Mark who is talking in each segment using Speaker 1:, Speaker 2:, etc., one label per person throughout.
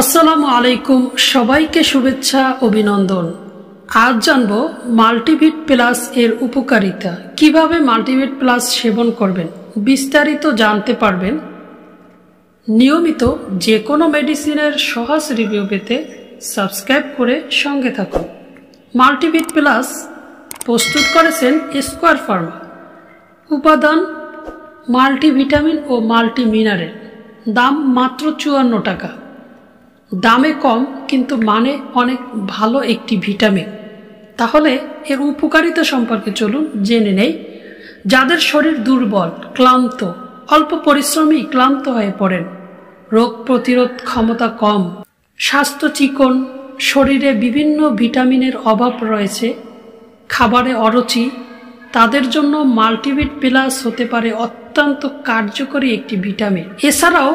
Speaker 1: আসসালামু আলাইকুম, সবাইকে শুভেচ্ছা অভিনন্দন। আজ জানবো মাল্টিভিট প্লাস এর উপকারিতা, কিভাবে মাল্টিভিট প্লাস সেবন করবেন বিস্তারিত জানতে পারবেন। নিয়মিত যে কোনো মেডিসিনের সহজ রিভিউ পেতে সাবস্ক্রাইব করে সঙ্গে থাকুন। মাল্টিভিট প্লাস প্রস্তুত করেছেন স্কয়ার ফার্মা। উপাদান মাল্টিভিটামিন ও মাল্টিমিনারেল। দাম মাত্র 54 টাকা। দামে কম কিন্তু মানে অনেক ভালো একটি ভিটামিন। তাহলে এর উপকারিতা সম্পর্কে চলুন জেনে নেই। যাদের শরীর দুর্বল, ক্লান্ত, অল্প পরিশ্রমী ক্লান্ত হয়ে পড়েন, রোগ প্রতিরোধ ক্ষমতা কম, স্বাস্থ্য চিকন, শরীরে বিভিন্ন ভিটামিনের অভাব রয়েছে, খাবারে অরুচি, তাদের জন্য মাল্টিভিট প্লাস হতে পারে অত্যন্ত কার্যকরী একটি ভিটামিন। এছাড়াও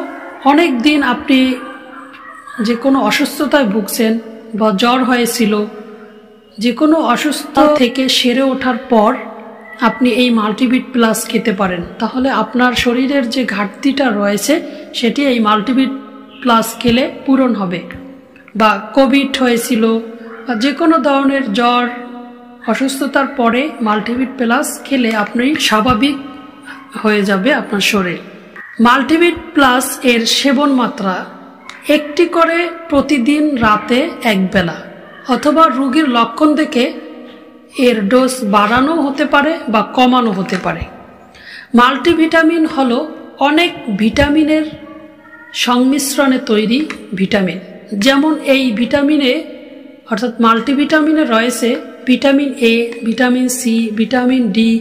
Speaker 1: অনেক দিন আপনি যে কোনো অসুস্থতায় ভুগছেন বা জ্বর হয়েছিল, যে কোনো অসুস্থতা থেকে সেরে ওঠার পর আপনি এই মাল্টিভিট প্লাস খেতে পারেন। তাহলে আপনার শরীরের যে ঘাটতিটা রয়েছে সেটি এই মাল্টিভিট প্লাস খেলে পূরণ হবে। বা কোভিড হয়েছিল বা যে কোনো ধরনের জ্বর অসুস্থতার পরে মাল্টিভিট প্লাস খেলে আপনি স্বাভাবিক হয়ে যাবে আপনার শরীর। মাল্টিভিট প্লাস এর সেবন মাত্রা একটি করে প্রতিদিন রাতে একবেলা, অথবা রোগীর লক্ষণ দেখে এর ডোজ বাড়ানো হতে পারে বা কমানো হতে পারে। মাল্টিভিটামিন হলো অনেক ভিটামিনের সংমিশ্রণে তৈরি ভিটামিন। যেমন এই ভিটামিনে অর্থাৎ মাল্টিভিটামিনে রয়েছে vitamin A, vitamin C, vitamin D,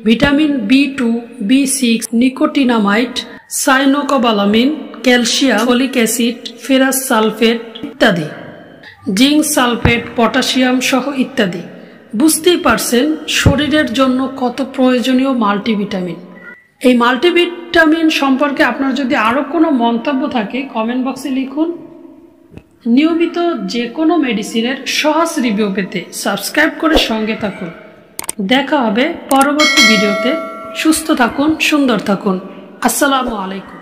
Speaker 1: vitamin B2, B6, nicotinamide, cyanocobalamin, calcium, folic acid, ferrous sulphate ইত্যাদি, জিঙ্ক সালফেট, পটাশিয়াম সহ ইত্যাদি। বুঝতেই পারছেন শরীরের জন্য কত প্রয়োজনীয় মাল্টিভিটামিন। এই মাল্টিভিটামিন সম্পর্কে আপনার যদি আরও কোনো মন্তব্য থাকে কমেন্ট বক্সে লিখুন। নিয়মিত যে কোনো মেডিসিনের সহজ রিভিউ পেতে সাবস্ক্রাইব করে সঙ্গে থাকুন। দেখা হবে পরবর্তী ভিডিওতে। সুস্থ থাকুন, সুন্দর থাকুন। আসসালামু আলাইকুম।